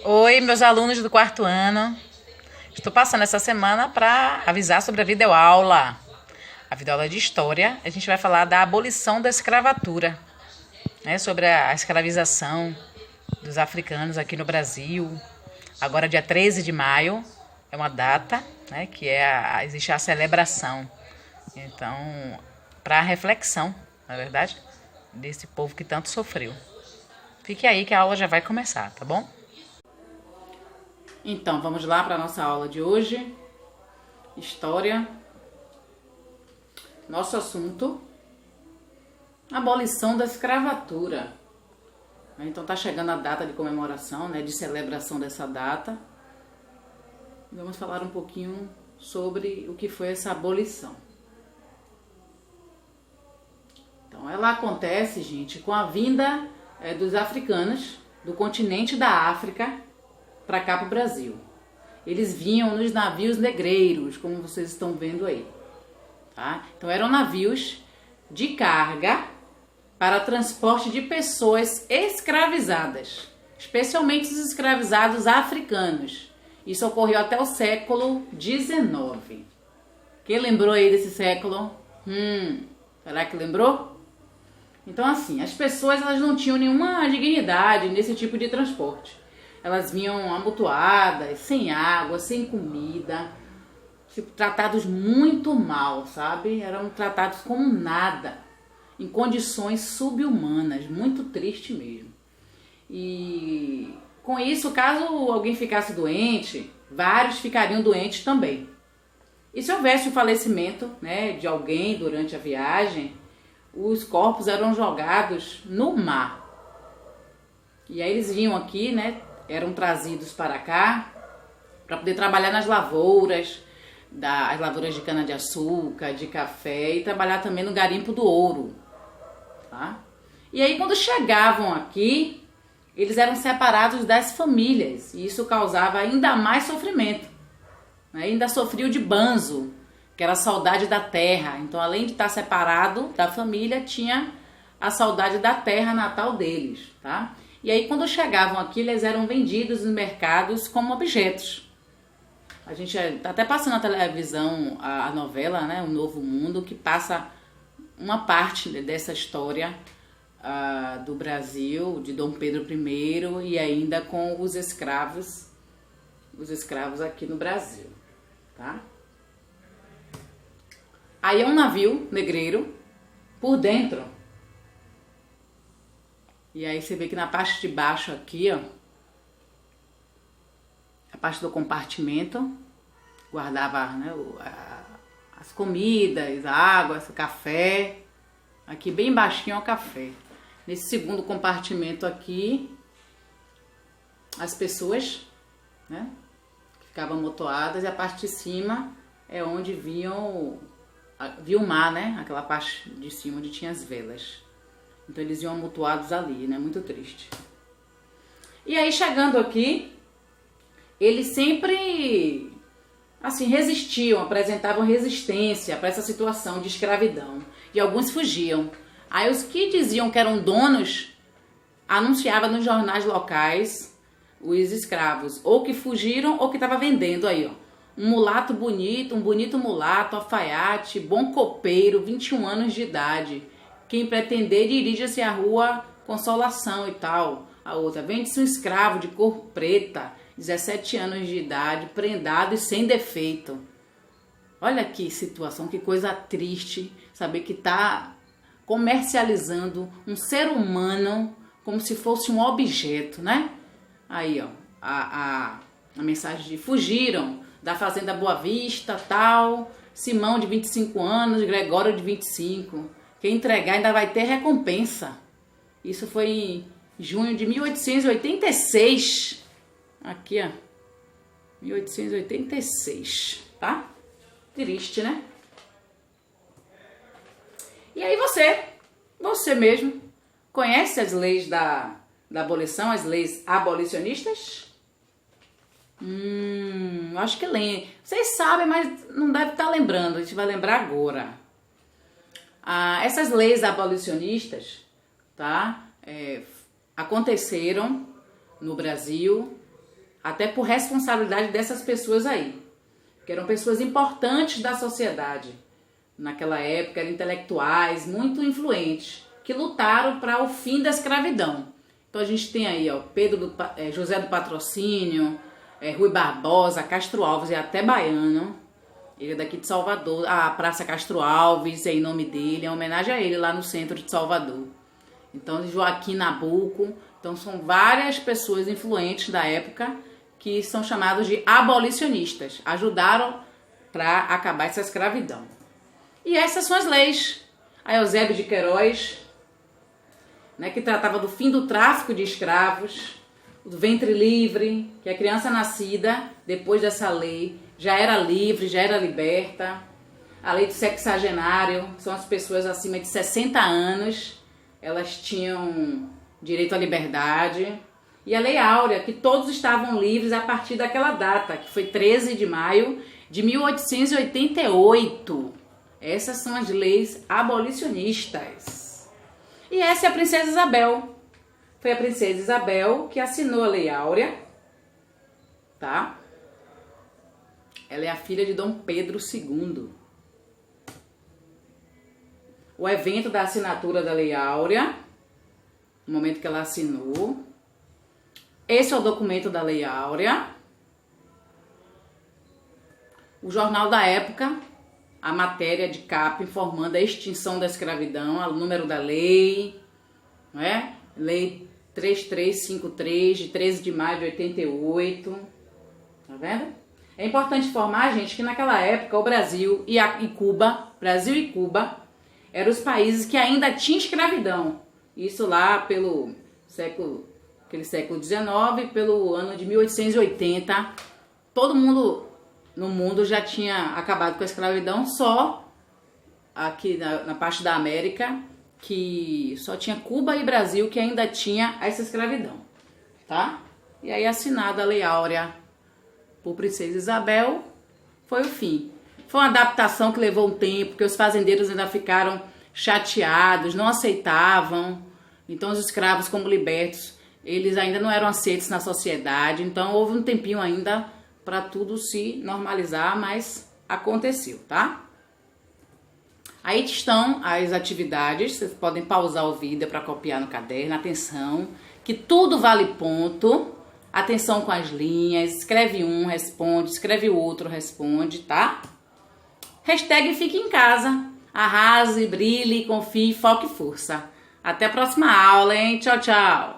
Oi, meus alunos do quarto ano. Estou passando essa semana para avisar sobre a videoaula. A videoaula de História, a gente vai falar da abolição da escravatura, né, sobre a escravização dos africanos aqui no Brasil. Agora, dia 13 de maio, é uma data, né, que existe a celebração. Então, para a reflexão, na verdade, desse povo que tanto sofreu. Fique aí que a aula já vai começar, tá bom? Então, vamos lá para a nossa aula de hoje. História. Nosso assunto, abolição da escravatura. Então, tá chegando a data de comemoração, né, de celebração dessa data. Vamos falar um pouquinho sobre o que foi essa abolição. Então, ela acontece, gente, com a vinda dos africanos do continente da África para cá para o Brasil. Eles vinham nos navios negreiros, como vocês estão vendo aí. Tá? Então eram navios de carga para transporte de pessoas escravizadas, especialmente os escravizados africanos. Isso ocorreu até o século XIX. Quem lembrou aí desse século? Será que lembrou? Então assim, as pessoas elas não tinham nenhuma dignidade nesse tipo de transporte. Elas vinham amontoadas, sem água, sem comida, tratados muito mal, sabe? Eram tratados como nada, em condições subhumanas, muito triste mesmo. E com isso, caso alguém ficasse doente, vários ficariam doentes também. E se houvesse o falecimento, né, de alguém durante a viagem, os corpos eram jogados no mar. E aí eles vinham aqui, né? Eram trazidos para cá para poder trabalhar nas lavouras, as lavouras de cana-de-açúcar, de café e trabalhar também no garimpo do ouro. Tá? E aí quando chegavam aqui, eles eram separados das famílias e isso causava ainda mais sofrimento. Ainda sofriam de banzo, que era a saudade da terra. Então além de estar separado da família, tinha a saudade da terra natal deles. Tá? E aí, quando chegavam aqui, eles eram vendidos nos mercados como objetos. A gente está até passando na televisão a novela, né, O Novo Mundo, que passa uma parte dessa história do Brasil, de Dom Pedro I e ainda com os escravos aqui no Brasil. Tá? Aí é um navio negreiro por dentro. E aí você vê que na parte de baixo aqui, ó, a parte do compartimento, guardava, né, as comidas, a água, esse café. Aqui bem baixinho é o café. Nesse segundo compartimento aqui, as pessoas, né, que ficavam amontoadas, e a parte de cima é onde via o mar, né, aquela parte de cima onde tinha as velas. Então eles iam amontoados ali, né? Muito triste. E aí chegando aqui, eles sempre, assim, resistiam, apresentavam resistência para essa situação de escravidão. E alguns fugiam. Aí os que diziam que eram donos, anunciavam nos jornais locais os escravos. Ou que fugiram ou que estavam vendendo aí, ó. Um mulato bonito, um bonito mulato, alfaiate, bom copeiro, 21 anos de idade. Quem pretender, dirija-se à rua Consolação e tal. A outra, vende-se um escravo de cor preta, 17 anos de idade, prendado e sem defeito. Olha que situação, que coisa triste, saber que está comercializando um ser humano como se fosse um objeto, né? Aí, ó, a mensagem de fugiram da Fazenda Boa Vista, tal, Simão de 25 anos, Gregório de 25. Quem entregar ainda vai ter recompensa. Isso foi em junho de 1886. Aqui, ó. 1886, tá? Triste, né? E aí você mesmo, conhece as leis da abolição, as leis abolicionistas? Acho que lembra. Vocês sabem, mas não deve estar lembrando. A gente vai lembrar agora. Essas leis abolicionistas, tá? Aconteceram no Brasil até por responsabilidade dessas pessoas aí, que eram pessoas importantes da sociedade. Naquela época eram intelectuais muito influentes, que lutaram para o fim da escravidão. Então a gente tem aí, ó, José do Patrocínio, Rui Barbosa, Castro Alves e até Baiano. Ele é daqui de Salvador, a Praça Castro Alves é em nome dele, é uma homenagem a ele lá no centro de Salvador. Então Joaquim Nabuco, então são várias pessoas influentes da época que são chamados de abolicionistas, ajudaram para acabar essa escravidão. E essas são as leis. A Eusébio de Queiroz, né, que tratava do fim do tráfico de escravos, do ventre livre, que a criança nascida depois dessa lei já era livre, já era liberta. A lei do sexagenário, são as pessoas acima de 60 anos, elas tinham direito à liberdade. E a Lei Áurea, que todos estavam livres a partir daquela data, que foi 13 de maio de 1888. Essas são as leis abolicionistas. E essa é a Princesa Isabel. Foi a Princesa Isabel que assinou a Lei Áurea, tá? Ela é a filha de Dom Pedro II. O evento da assinatura da Lei Áurea, no momento que ela assinou. Esse é o documento da Lei Áurea. O jornal da época, a matéria de capa informando a extinção da escravidão, o número da lei, não é? Lei 3353, de 13 de maio de 88. Tá vendo? É importante informar, gente, que naquela época o Brasil e Cuba eram os países que ainda tinham escravidão. Isso lá pelo século XIX, pelo ano de 1880. Todo mundo no mundo já tinha acabado com a escravidão, só aqui na parte da América, que só tinha Cuba e Brasil que ainda tinha essa escravidão, tá? E aí assinada a Lei Áurea por Princesa Isabel, foi o fim. Foi uma adaptação que levou um tempo, porque os fazendeiros ainda ficaram chateados, não aceitavam. Então os escravos como libertos, eles ainda não eram aceitos na sociedade, então houve um tempinho ainda para tudo se normalizar, mas aconteceu, tá? Aí estão as atividades, vocês podem pausar o vídeo para copiar no caderno. Atenção, que tudo vale ponto. Atenção com as linhas, escreve um, responde, escreve o outro, responde, tá? Hashtag fique em casa. Arrase, brilhe, confie, foque e força. Até a próxima aula, hein? Tchau, tchau!